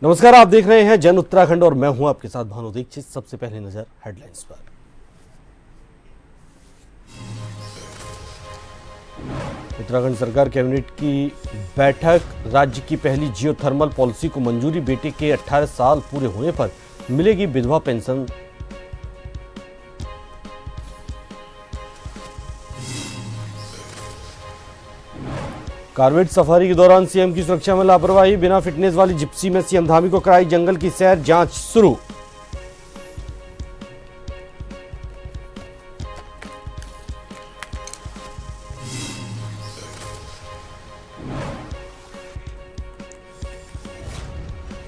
नमस्कार, आप देख रहे हैं जन उत्तराखंड और मैं हूं आपके साथ भानु दीक्षित। सबसे पहले नजर हेडलाइंस पर। उत्तराखंड सरकार कैबिनेट की बैठक, राज्य की पहली जियोथर्मल पॉलिसी को मंजूरी, बेटे के 18 साल पूरे होने पर मिलेगी विधवा पेंशन। कारवेट सफारी के दौरान सीएम की सुरक्षा में लापरवाही, बिना फिटनेस वाली जिप्सी में सीएम धामी को कराई जंगल की सैर, जांच शुरू।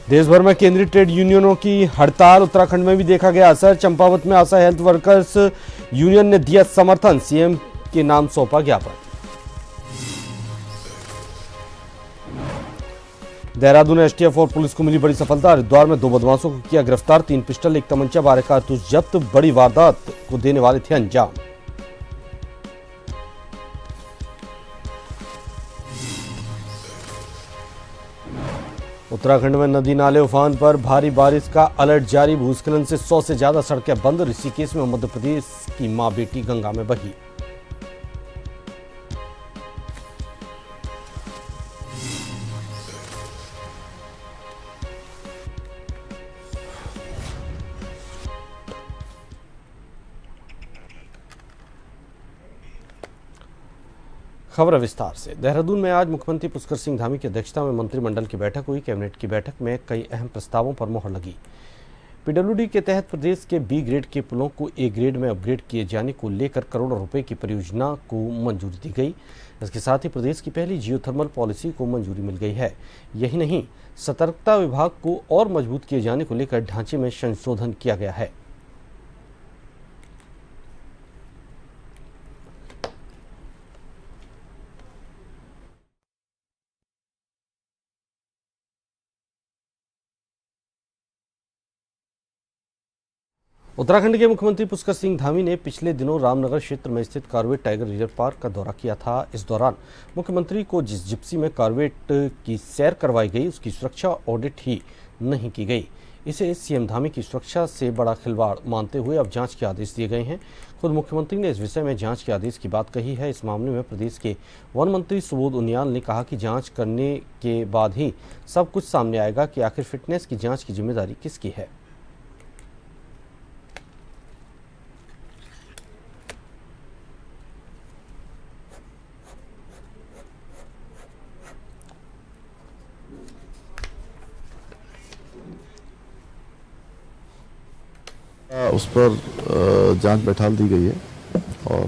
देश भर में केंद्रीय ट्रेड यूनियनों की हड़ताल, उत्तराखंड में भी देखा गया असर। चंपावत में आशा हेल्थ वर्कर्स यूनियन ने दिया समर्थन, सीएम के नाम सौंपा ज्ञापन। देहरादून एसटीएफ और पुलिस को मिली बड़ी सफलता, हरिद्वार में 2 बदमाशों को किया गिरफ्तार, 3 पिस्टल, 1 तमंचा, 12 कारतूस जब्त, बड़ी वारदात को देने वाले थे अंजाम। उत्तराखंड में नदी नाले उफान पर, भारी बारिश का अलर्ट जारी, भूस्खलन से 100 से ज्यादा सड़कें बंद। ऋषिकेश में मध्य प्रदेश की मां बेटी गंगा में बही। खबर विस्तार से। देहरादून में आज मुख्यमंत्री पुष्कर सिंह धामी की अध्यक्षता में मंत्रिमंडल की बैठक हुई। कैबिनेट की बैठक में कई अहम प्रस्तावों पर मोहर लगी। पीडब्ल्यूडी के तहत प्रदेश के बी ग्रेड के पुलों को ए ग्रेड में अपग्रेड किए जाने को लेकर करोड़ों रुपए की परियोजना को मंजूरी दी गई। इसके साथ ही प्रदेश की पहली जियोथर्मल पॉलिसी को मंजूरी मिल गई है। यही नहीं, सतर्कता विभाग को और मजबूत किए जाने को लेकर ढांचे में संशोधन किया गया है। उत्तराखंड के मुख्यमंत्री पुष्कर सिंह धामी ने पिछले दिनों रामनगर क्षेत्र में स्थित कारवेट टाइगर रिजर्व पार्क का दौरा किया था। इस दौरान मुख्यमंत्री को जिस जिप्सी में कारवेट की सैर करवाई गई, उसकी सुरक्षा ऑडिट ही नहीं की गई। इसे सीएम धामी की सुरक्षा से बड़ा खिलवाड़ मानते हुए अब जांच के आदेश दिए गए हैं। खुद मुख्यमंत्री ने इस विषय में जांच के आदेश की बात कही है। इस मामले में प्रदेश के वन मंत्री सुबोध उनियाल ने कहा कि जांच करने के बाद ही सब कुछ सामने आएगा कि आखिर फिटनेस की जांच की जिम्मेदारी किसकी है। उस पर जांच बैठा दी गई है और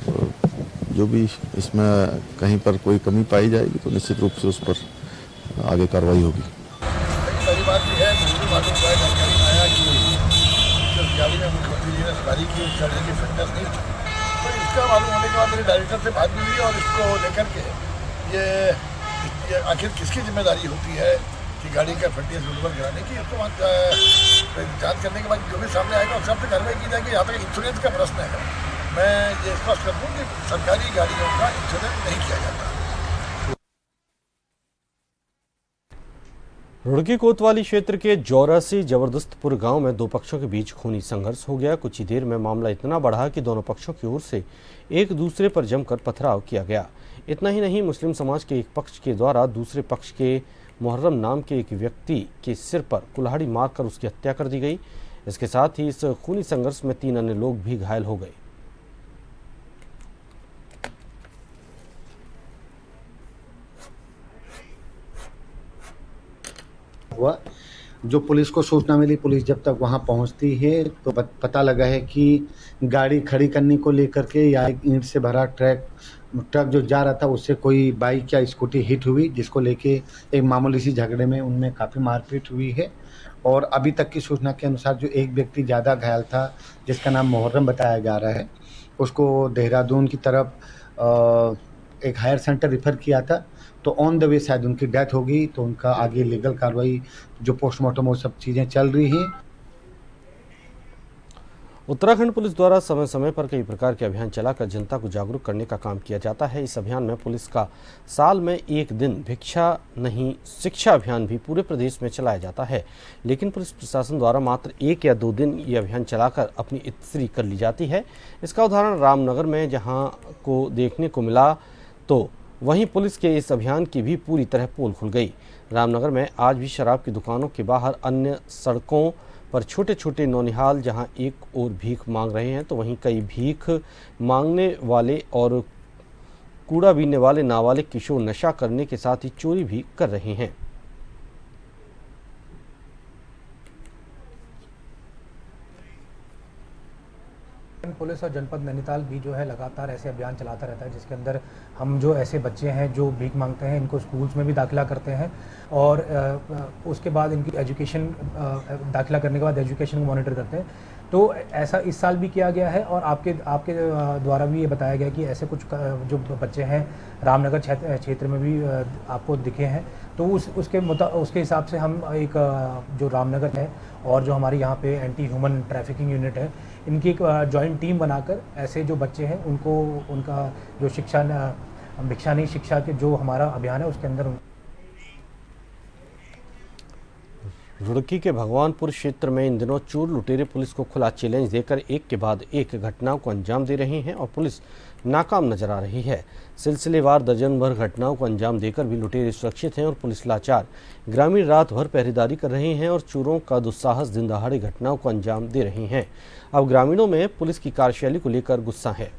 जो भी इसमें कहीं पर कोई कमी पाई जाएगी तो निश्चित रूप से उस पर आगे कार्रवाई होगी। पहली बात यह है, मुझे मालूम हुआ जानकारी आया कि जिस गाड़ी में मुख्यमंत्री जी ने सवारी की उस गाड़ी की फिटनेस नहीं थी, तो इसका मालूम होने के बाद मेरे डायरेक्टर से बात भी हुई और इसको लेकर के ये आखिर किसकी जिम्मेदारी होती है कि गाड़ी का फिटनेस सुटेबल कराने की, इसको जांच करने के बाद जो भी सामने आएगा उस सबसे कार्रवाई की जाएगी। यहाँ तक इंश्योरेंस का प्रश्न है, मैं ये स्पष्ट कर दूँ कि सरकारी गाड़ियों का इंश्योरेंस नहीं किया जाता। रुड़की कोतवाली क्षेत्र के जौरासी जबरदस्तपुर गांव में 2 पक्षों के बीच खूनी संघर्ष हो गया। कुछ ही देर में मामला इतना बढ़ा कि दोनों पक्षों की ओर से एक दूसरे पर जमकर पथराव किया गया। इतना ही नहीं, मुस्लिम समाज के एक पक्ष के द्वारा दूसरे पक्ष के मुहर्रम नाम के एक व्यक्ति के सिर पर कुल्हाड़ी मारकर उसकी हत्या कर दी गई। इसके साथ ही इस खूनी संघर्ष में 3 अन्य लोग भी घायल हो गए। हुआ जो पुलिस को सूचना मिली, पुलिस जब तक वहां पहुंचती है तो पता लगा है कि गाड़ी खड़ी करने को लेकर के या एक ईंट से भरा ट्रक जो जा रहा था उससे कोई बाइक या स्कूटी हिट हुई, जिसको लेके एक मामूली सी झगड़े में उनमें काफ़ी मारपीट हुई है। और अभी तक की सूचना के अनुसार जो एक व्यक्ति ज़्यादा घायल था, जिसका नाम मुहर्रम बताया जा रहा है, उसको देहरादून की तरफ एक हायर सेंटर रिफ़र किया था। तो ऑन द वे शायद उनकी डेथ होगी, तो उनका आगे लीगल कार्रवाई जो पोस्टमार्टम वो सब चीज़ें चल रही हैं। उत्तराखंड पुलिस द्वारा समय समय पर कई प्रकार के अभियान चलाकर जनता को जागरूक करने का काम किया जाता है। इस अभियान में पुलिस का साल में एक दिन भिक्षा नहीं शिक्षा अभियान भी पूरे प्रदेश में चलाया जाता है, लेकिन पुलिस प्रशासन द्वारा मात्र 1 या 2 दिन ये अभियान चलाकर अपनी इतनी कर ली जाती है। इसका उदाहरण रामनगर में जहां को देखने को मिला, तो वहीं पुलिस के इस अभियान की भी पूरी तरह पोल खुल गई। रामनगर में आज भी शराब की दुकानों के बाहर, अन्य सड़कों पर छोटे छोटे नौनिहाल जहां एक ओर भीख मांग रहे हैं, तो वहीं कई भीख मांगने वाले और कूड़ा बीनने वाले नाबालिग किशोर नशा करने के साथ ही चोरी भी कर रहे हैं। पुलिस और जनपद नैनीताल भी जो है लगातार ऐसे अभियान चलाता रहता है, जिसके अंदर हम जो ऐसे बच्चे हैं जो भीख मांगते हैं इनको स्कूल्स में भी दाखिला करते हैं और उसके बाद इनकी एजुकेशन दाखिला करने के बाद एजुकेशन को मॉनिटर करते हैं। तो ऐसा इस साल भी किया गया है और आपके द्वारा भी ये बताया गया कि ऐसे कुछ जो बच्चे हैं रामनगर क्षेत्र में भी आपको दिखे हैं। तो उसके हिसाब से हम एक जो रामनगर है और जो हमारी यहाँ पे एंटी ह्यूमन ट्रैफिकिंग यूनिट है, इनकी एक जॉइंट टीम बनाकर ऐसे जो बच्चे हैं उनको उनका जो भिक्षा नहीं शिक्षा के जो हमारा अभियान है उसके अंदर। रुड़की के भगवानपुर क्षेत्र में इन दिनों चोर लुटेरे पुलिस को खुला चैलेंज देकर एक के बाद एक घटनाओं को अंजाम दे रहे हैं और पुलिस नाकाम नजर आ रही है। सिलसिलेवार दर्जन भर घटनाओं को अंजाम देकर भी लुटेरे सुरक्षित हैं और पुलिस लाचार। ग्रामीण रात भर पहरेदारी कर रहे हैं और चोरों का दुस्साहस दिन दहाड़े घटनाओं को अंजाम दे रहे हैं। अब ग्रामीणों में पुलिस की कार्यशैली को लेकर गुस्सा है।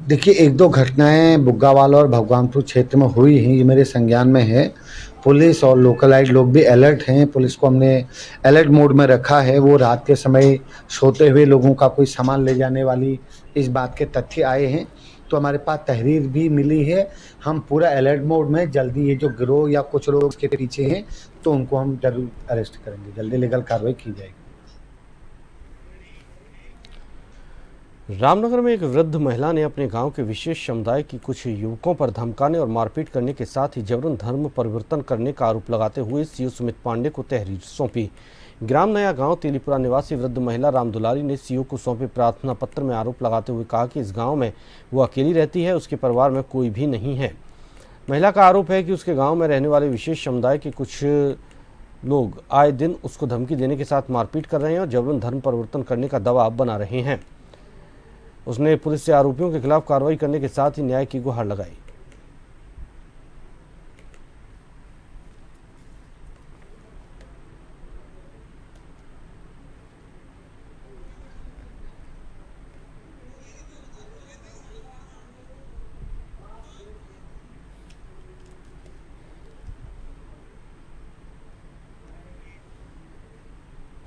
देखिए, 1-2 घटनाएं बुग्गावाल और भगवानपुर क्षेत्र में हुई हैं, ये मेरे संज्ञान में है। पुलिस और लोकलाइट लोग भी अलर्ट हैं। पुलिस को हमने अलर्ट मोड में रखा है। वो रात के समय सोते हुए लोगों का कोई सामान ले जाने वाली इस बात के तथ्य आए हैं, तो हमारे पास तहरीर भी मिली है। हम पूरा अलर्ट मोड में, जल्दी ये जो गिरोह या कुछ लोग के पीछे हैं तो उनको हम जरूर अरेस्ट करेंगे, जल्दी लीगल कार्रवाई की जाएगी। रामनगर में एक वृद्ध महिला ने अपने गांव के विशेष समुदाय की कुछ युवकों पर धमकाने और मारपीट करने के साथ ही जबरन धर्म परिवर्तन करने का आरोप लगाते हुए सीओ सुमित पांडे को तहरीर सौंपी। ग्राम नया गांव तेलीपुरा निवासी वृद्ध महिला रामदुलारी ने सीओ को सौंपे प्रार्थना पत्र में आरोप लगाते हुए कहा कि इस गांव में वो अकेली रहती है, उसके परिवार में कोई भी नहीं है। महिला का आरोप है कि उसके गाँव में रहने वाले विशेष समुदाय के कुछ लोग आए दिन उसको धमकी देने के साथ मारपीट कर रहे हैं और जबरन धर्म परिवर्तन करने का दबाव बना रहे हैं। उसने पुलिस से आरोपियों के खिलाफ कार्रवाई करने के साथ ही न्याय की गुहार लगाई।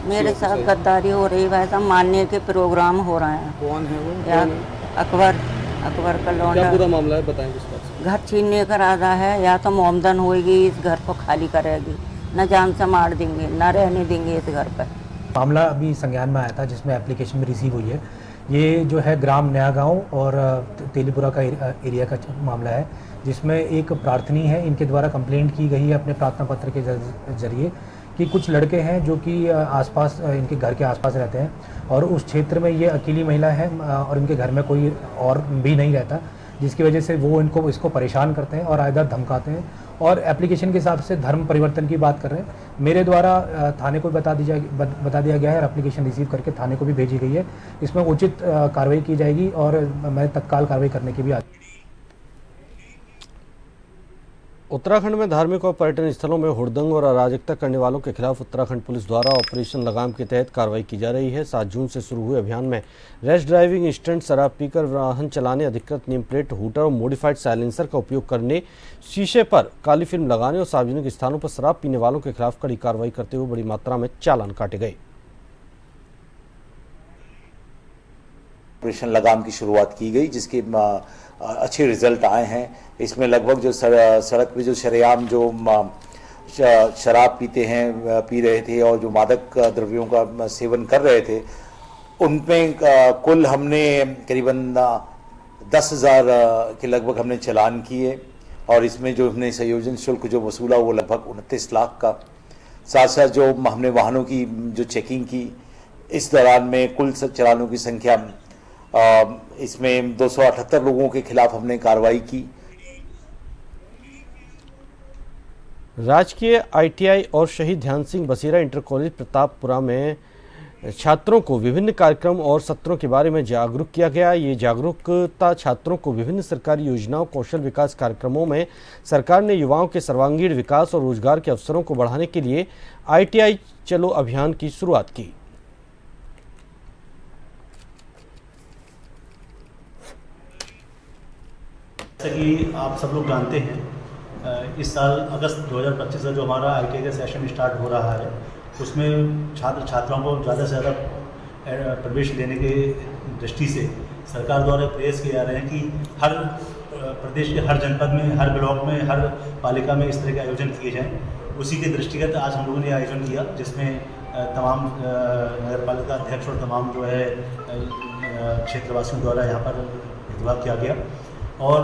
मेरे साथ गद्दारी हो रही है, ऐसा मानने के प्रोग्राम हो रहे हैं। कौन है वो? अकबर का लौंडा। क्या पूरा मामला है, बताएं विस्तार से। घर छीनने का इरादा है, या तो मोमदन होएगी, इस घर को खाली करेगी, न जान से मार देंगे, न रहने देंगे इस घर पर। मामला अभी संज्ञान में आया था जिसमें एप्लीकेशन भी रिसीव हुई है। ये जो है ग्राम नया गांव और तेलीपुरा का एरिया का मामला है, जिसमें एक प्रार्थनी है, इनके द्वारा कंप्लेंट की गई है अपने प्रार्थना पत्र के जरिए कि कुछ लड़के हैं जो कि आसपास इनके घर के आसपास रहते हैं और उस क्षेत्र में ये अकेली महिला है और इनके घर में कोई और भी नहीं रहता, जिसकी वजह से वो इसको परेशान करते हैं और आइदर धमकाते हैं और एप्लीकेशन के हिसाब से धर्म परिवर्तन की बात कर रहे हैं। मेरे द्वारा थाने को बता दिया गया है और एप्लीकेशन रिसीव करके थाने को भी भेजी गई है। इसमें उचित कार्रवाई की जाएगी और मैं तत्काल कार्रवाई करने की भी उत्तराखंड में धार्मिक और पर्यटन स्थलों में हुड़दंग और अराजकता करने वालों के खिलाफ उत्तराखंड पुलिस द्वारा ऑपरेशन लगाम के तहत कार्रवाई की जा रही है। 7 जून से शुरू हुए अभियान में रैश ड्राइविंग, स्टंट, शराब पीकर वाहन चलाने, अधिकृत नेम प्लेट, हूटर और मॉडिफाइड साइलेंसर का उपयोग करने, शीशे पर काली फिल्म लगाने और सार्वजनिक स्थानों पर शराब पीने वालों के खिलाफ कड़ी कार्रवाई करते हुए बड़ी मात्रा में चालान काटे गए। ऑपरेशन लगाम की शुरुआत की गई, जिसके अच्छे रिजल्ट आए हैं। इसमें लगभग जो सड़क पे जो शरेआम जो शराब पी रहे थे और जो मादक द्रव्यों का सेवन कर रहे थे, उनमें कुल हमने करीबन 10,000 के लगभग हमने चालान किए और इसमें जो हमने संयोजन शुल्क जो वसूला वो लगभग 29 लाख का। साथ साथ जो हमने वाहनों की जो चेकिंग की, इस दौरान में कुल चालानों की संख्या इसमें 278 लोगों के खिलाफ हमने कार्रवाई की। राजकीय ITI और शहीद ध्यान सिंह बसेरा इंटर कॉलेज प्रतापपुरा में छात्रों को विभिन्न कार्यक्रम और सत्रों के बारे में जागरूक किया गया। ये जागरूकता छात्रों को विभिन्न सरकारी योजनाओं, कौशल विकास कार्यक्रमों में सरकार ने युवाओं के सर्वांगीण विकास और रोजगार के अवसरों को बढ़ाने के लिए ITI चलो अभियान की शुरुआत की। जैसा कि आप सब लोग जानते हैं, इस साल अगस्त 2025 से जो हमारा ITI का सेशन स्टार्ट हो रहा है, उसमें छात्र छात्राओं को ज़्यादा से ज़्यादा प्रवेश लेने के दृष्टि से सरकार द्वारा प्रयास किए जा रहे हैं कि हर प्रदेश के हर जनपद में, हर ब्लॉक में, हर पालिका में इस तरह के आयोजन किए जाएं। उसी के दृष्टिगत आज हम लोगों ने आयोजन किया, जिसमें तमाम नगर पालिका अध्यक्ष और तमाम जो है क्षेत्रवासियों द्वारा यहाँ पर प्रतिभाग किया गया। और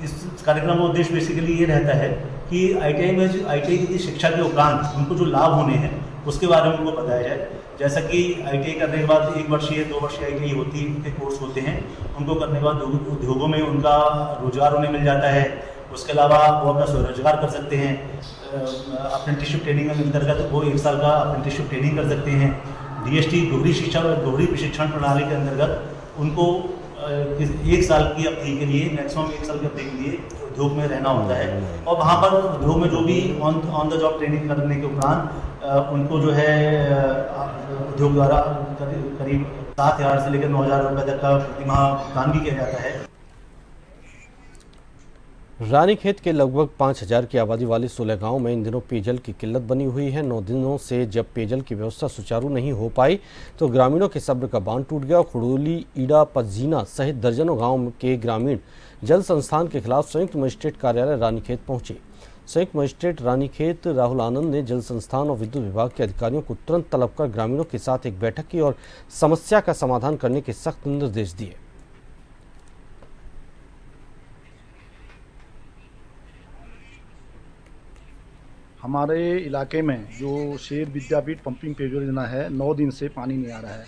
इस कार्यक्रम का उद्देश्य बेसिकली ये रहता है कि ITI की शिक्षा के उपरांत उनको जो लाभ होने हैं उसके बारे में उनको बताया जाए। जैसा कि ITI करने के बाद 1 वर्षीय 2 वर्षीय ITI होती है, कोर्स होते हैं, उनको करने के बाद उद्योगों में उनका रोजगार उन्हें मिल जाता है। उसके अलावा वो अपना स्वरोजगार कर सकते हैं। अप्रेंटिसशिप ट्रेनिंग के अंतर्गत वो 1 साल का अप्रेंटिसशिप ट्रेनिंग कर सकते हैं। DST दोहरी शिक्षा और दोहरी प्रशिक्षण प्रणाली के अंतर्गत उनको 1 साल की अवधि के लिए, मैक्सिमम 1 साल की अवधि के लिए उद्योग में रहना होता है। और वहाँ पर उद्योग में जो भी ऑन द जॉब ट्रेनिंग करने के उपरांत उनको जो है उद्योग द्वारा करीब 7,000 से लेकर 9,000 रुपये तक का प्रतिमाह भुगतान भी किया जाता है। रानीखेत के लगभग 5,000 की आबादी वाले 16 गांव में इन दिनों पेयजल की किल्लत बनी हुई है। 9 दिनों से जब पेयजल की व्यवस्था सुचारू नहीं हो पाई तो ग्रामीणों के सब्र का बांध टूट गया। खुड़ोली, ईड़ा, पजीना सहित दर्जनों गांव के ग्रामीण जल संस्थान के खिलाफ संयुक्त मजिस्ट्रेट कार्यालय रानीखेत पहुंचे। संयुक्त मजिस्ट्रेट रानीखेत राहुल आनंद ने जल संस्थान और विद्युत विभाग के अधिकारियों को तुरंत तलब कर ग्रामीणों के साथ एक बैठक की और समस्या का समाधान करने के सख्त निर्देश दिए। हमारे इलाके में जो शेर विद्यापीठ पंपिंग परियोजना है, 9 दिन से पानी नहीं आ रहा है।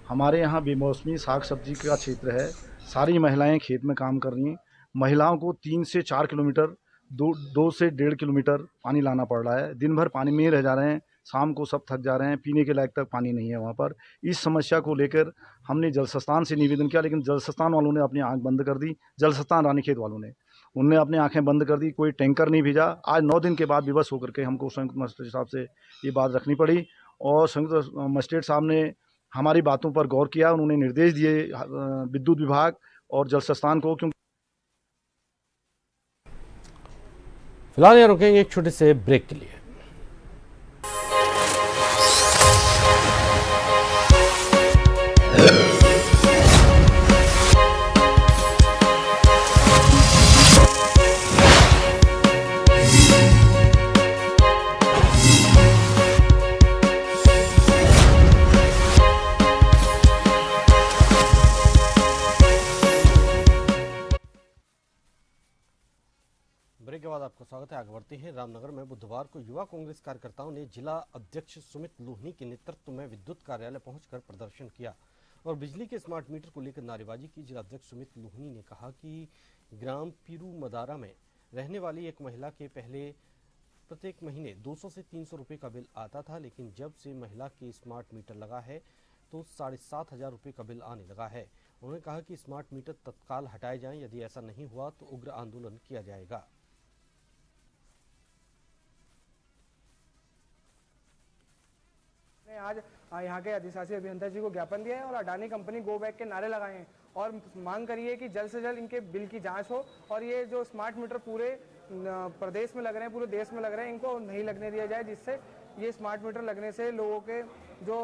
हमारे यहाँ बेमौसमी साग सब्जी का क्षेत्र है। सारी महिलाएं खेत में काम कर रही हैं। महिलाओं को 3 से 4 किलोमीटर, 2 से 1.5 किलोमीटर पानी लाना पड़ रहा है। दिन भर पानी में ही रह जा रहे हैं। शाम को सब थक जा रहे हैं। पीने के लायक तक पानी नहीं है वहाँ पर। इस समस्या को लेकर हमने जल संस्थान से निवेदन किया, लेकिन जल संस्थान वालों ने अपनी आँख बंद कर दी। जल संस्थान रानीखेत वालों ने उनने अपनी आंखें बंद कर दी। कोई टैंकर नहीं भेजा। आज 9 दिन के बाद विवश होकर के हमको संयुक्त मजिस्ट्रेट साहब से ये बात रखनी पड़ी और संयुक्त मजिस्ट्रेट साहब ने हमारी बातों पर गौर किया। उन्होंने निर्देश दिए विद्युत विभाग और जल संस्थान को। क्योंकि फिलहाल यहाँ रुकेंगे एक छोटे से ब्रेक के लिए। ब्रेक के बाद आपका स्वागत है। आगे बढ़ते हैं। रामनगर में बुधवार को युवा कांग्रेस कार्यकर्ताओं ने जिला अध्यक्ष सुमित लोहनी के नेतृत्व में विद्युत कार्यालय पहुंचकर प्रदर्शन किया और बिजली के स्मार्ट मीटर को लेकर नारेबाजी की। जिला अध्यक्ष सुमित लोहनी ने कहा कि ग्राम पीरू मदारा में रहने वाली एक महिला के पहले प्रत्येक महीने 200 से 300 रुपये का बिल आता था, लेकिन जब से महिला के स्मार्ट मीटर लगा है तो 7,500 रुपये का बिल आने लगा है। उन्होंने कहा कि स्मार्ट मीटर तत्काल हटाए जाएं, यदि ऐसा नहीं हुआ तो उग्र आंदोलन किया जाएगा। आज यहाँ के अधिशासी अभियंता जी को ज्ञापन दिया है और अडानी कंपनी गो बैक के नारे लगाए हैं और मांग करी है कि जल्द से जल्द इनके बिल की जांच हो और ये जो स्मार्ट मीटर पूरे प्रदेश में लग रहे हैं, पूरे देश में लग रहे हैं, इनको नहीं लगने दिया जाए, जिससे ये स्मार्ट मीटर लगने से लोगों के जो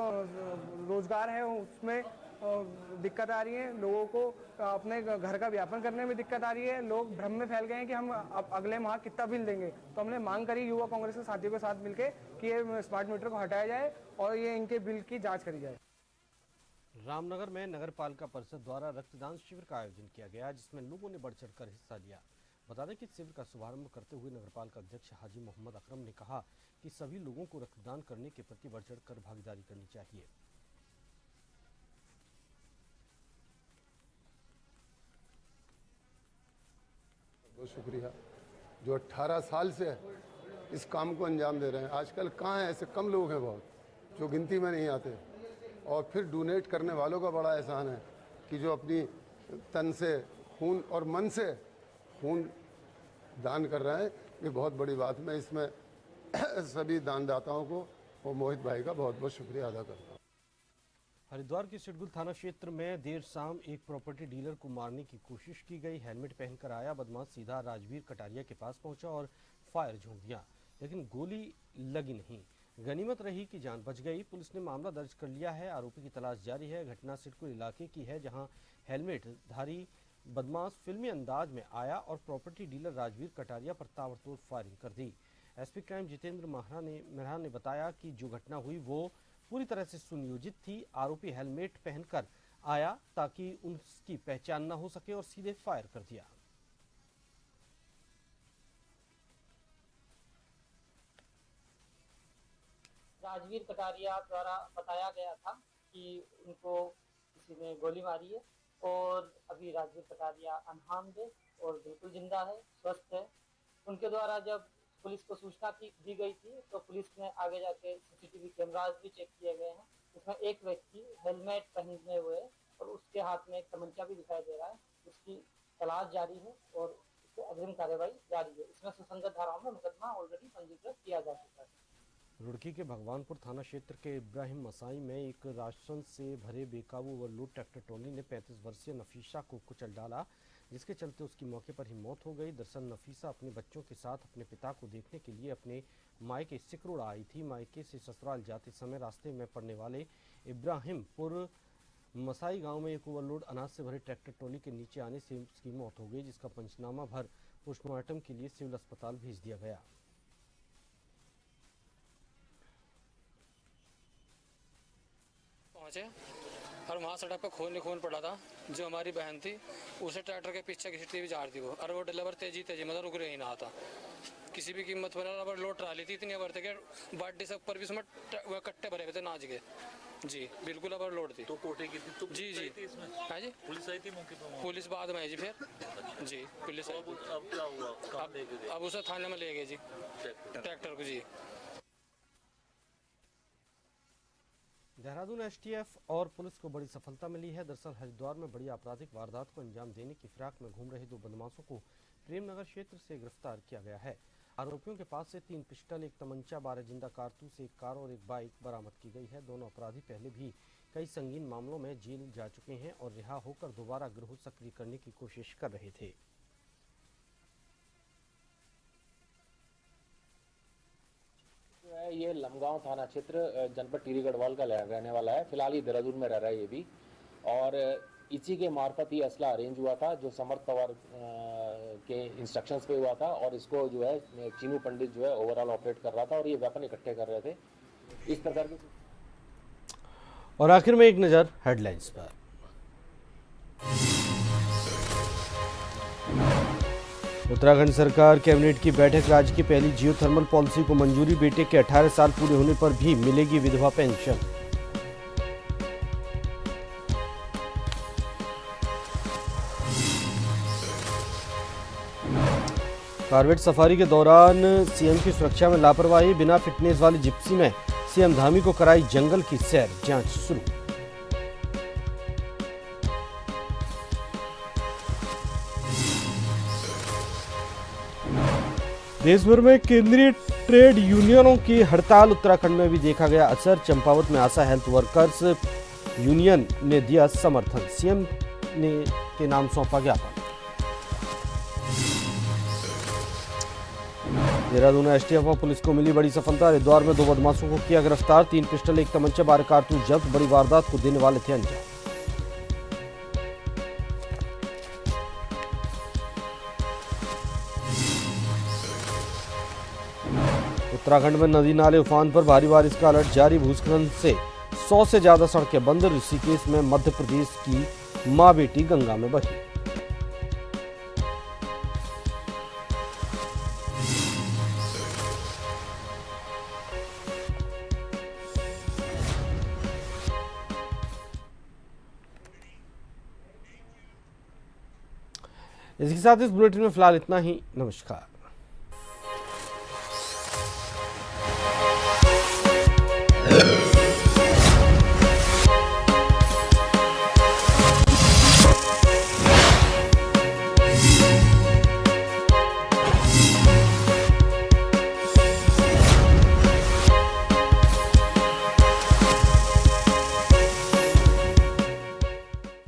रोजगार है उसमें दिक्कत आ रही है, लोगों को अपने घर का व्यापन करने में दिक्कत आ रही है। लोग भ्रम में फैल गए हैं कि हम अब अगले माह कितना बिल देंगे। तो हमने मांग करी युवा कांग्रेस के साथियों के साथ मिलकर कि ये स्मार्ट मीटर को हटाया जाए और ये इनके बिल की जांच करी जाए। रामनगर में नगर पालिका परिषद द्वारा रक्तदान शिविर का आयोजन किया गया, जिसमें लोगों ने बढ़ चढ़कर हिस्सा लिया। बता दें कि शिविर का शुभारंभ करते हुए नगरपालिका अध्यक्ष हाजी मोहम्मद अकरम ने कहा कि सभी लोगों को रक्तदान करने के प्रति बढ़ चढ़कर भागीदारी करनी चाहिए। बहुत शुक्रिया जो 18 साल से इस काम को अंजाम दे रहे हैं। आजकल कहाँ है, ऐसे कम लोग हैं बहुत जो गिनती में नहीं आते। और फिर डोनेट करने वालों का बड़ा एहसान है कि जो अपनी तन से खून और मन से खून दान कर रहे हैं। ये बहुत बड़ी बात। मैं इसमें सभी दानदाताओं को और मोहित भाई का बहुत बहुत शुक्रिया अदा करता हूँ। हरिद्वार के सिडगुल थाना क्षेत्र में देर शाम एक प्रॉपर्टी डीलर को मारने की कोशिश की गई। हेलमेट पहनकर आया बदमाश सीधा राजवीर कटारिया के पास पहुंचा और फायर झोंक दिया, लेकिन गोली लगी नहीं। गनीमत रही कि जान बच गई। पुलिस ने मामला दर्ज कर लिया है। आरोपी की तलाश जारी है। घटना सिडकुल इलाके की है, जहां हेलमेट धारी बदमाश फिल्मी अंदाज में आया और प्रॉपर्टी डीलर राजवीर कटारिया पर ताबड़तोड़ फायरिंग कर दी। एसपी क्राइम जितेंद्र मेहरा ने बताया कि जो घटना हुई वो पूरी तरह से सुनियोजित थी। आरोपी हेलमेट पहनकर आया ताकि उसकी पहचान न हो सके और सीधे फायर कर दिया। राजवीर कटारिया द्वारा बताया गया था कि उनको किसी ने गोली मारी है और अभी राजवीर कटारिया अनहार्म्ड है और बिल्कुल जिंदा है, स्वस्थ है। उनके द्वारा जब पुलिस को सूचना दी गई थी तो पुलिस ने आगे जाके सीसीटीवी कैमरास भी चेक किए गए हैं। इसमें एक व्यक्ति हेलमेट पहने हुए और उसके हाथ में एक तमंचा भी दिखाई दे रहा है। उसकी तलाश जारी है और उस पर अग्रिम कार्रवाई जारी है। इसमें सुसंगत धाराओं में मुकदमा ऑलरेडी पंजीकृत किया जा चुका है। रुड़की के भगवानपुर थाना क्षेत्र के इब्राहिम मसाई में एक राशन से भरे बेकाबू ओवरलोड ट्रैक्टर ट्रॉली ने 35 वर्षीय नफीसा को कुचल डाला, जिसके चलते उसकी मौके पर ही मौत हो गई। दरअसल नफीसा अपने बच्चों के साथ अपने पिता को देखने के लिए अपने मायके सिकरोड़ आई थी। मायके से ससुराल जाते समय रास्ते में पड़ने वाले इब्राहिमपुर मसाई गांव में एक ओवरलोड अनाज से भरे ट्रैक्टर ट्रॉली के नीचे आने से उसकी मौत हो गई, जिसका पंचनामा भर पोस्टमार्टम के लिए सिविल अस्पताल भेज दिया गया। पहुंचे और वहाँ सड़क पर खून पड़ा था। जो हमारी बहन थी उसे ट्रैक्टर के पीछे घिसटी हुई जा रही थी वो, और वो ड्राइवर तेजी मतलब रुक रही ना था किसी भी कीमत पर। रबर लोड ट्राली थी इतनी अबर थे कि बाल्टी से ऊपर भी उसमें कट्टे भरे हुए थे नाच के। जी बिल्कुल अबर लोड थी। तो कोटे की थी? जी जी हाँ जी पुलिस आई थी मौके पर? पुलिस बाद में आई जी, फिर जी पुलिस। अब क्या हुआ? अब उसे थाने में ले गए जी, ट्रैक्टर को। जी देहरादून एसटीएफ और पुलिस को बड़ी सफलता मिली है। दरअसल हरिद्वार में बड़ी आपराधिक वारदात को अंजाम देने की फिराक में घूम रहे 2 बदमाशों को प्रेमनगर क्षेत्र से गिरफ्तार किया गया है। आरोपियों के पास से 3 पिस्टल, 1 तमंचा, 12 जिंदा कारतूस, 1 कार और 1 बाइक बरामद की गई है। दोनों अपराधी पहले भी कई संगीन मामलों में जेल जा चुके हैं और रिहा होकर दोबारा गिरोह सक्रिय करने की कोशिश कर रहे थे। ये लमगांव थाना क्षेत्र जनपद टिहरी गढ़वाल का रहने वाला है। फिलहाल ये देहरादून में रह रहा है ये भी, और इसी के मार्फत ये असला अरेंज हुआ था जो समर्थ पवार के इंस्ट्रक्शंस पे हुआ था, और इसको जो है चीनू पंडित जो है ओवरऑल ऑपरेट कर रहा था और ये वेपन इकट्ठे कर रहे थे इस प्रकार के। और आखिर में एक नजर हेडलाइंस पर। उत्तराखंड सरकार कैबिनेट की बैठक। राज्य की पहली जियोथर्मल पॉलिसी को मंजूरी। बेटे के 18 साल पूरे होने पर भी मिलेगी विधवा पेंशन। कारवेट सफारी के दौरान सीएम की सुरक्षा में लापरवाही। बिना फिटनेस वाली जिप्सी में सीएम धामी को कराई जंगल की सैर। जांच शुरू। देश भर में केंद्रीय ट्रेड यूनियनों की हड़ताल। उत्तराखंड में भी देखा गया असर। चंपावत में आशा हेल्थ वर्कर्स यूनियन ने दिया समर्थन। सीएम ने के नाम सौंपा ज्ञापन। देहरादून एसटीएफ और पुलिस को मिली बड़ी सफलता। हरिद्वार में 2 बदमाशों को किया गिरफ्तार। 3 पिस्टल, 1 तमंचा, 12 कारतूस जब्त। बड़ी वारदात को देने वाले थे अंजाम। उत्तराखंड में नदी नाले उफान पर, भारी बारिश का अलर्ट जारी। भूस्खलन से 100 से ज्यादा सड़कें बंद। ऋषिकेश में मध्य प्रदेश की मां बेटी गंगा में बही। इसके साथ इस बुलेटिन में फिलहाल इतना ही। नमस्कार।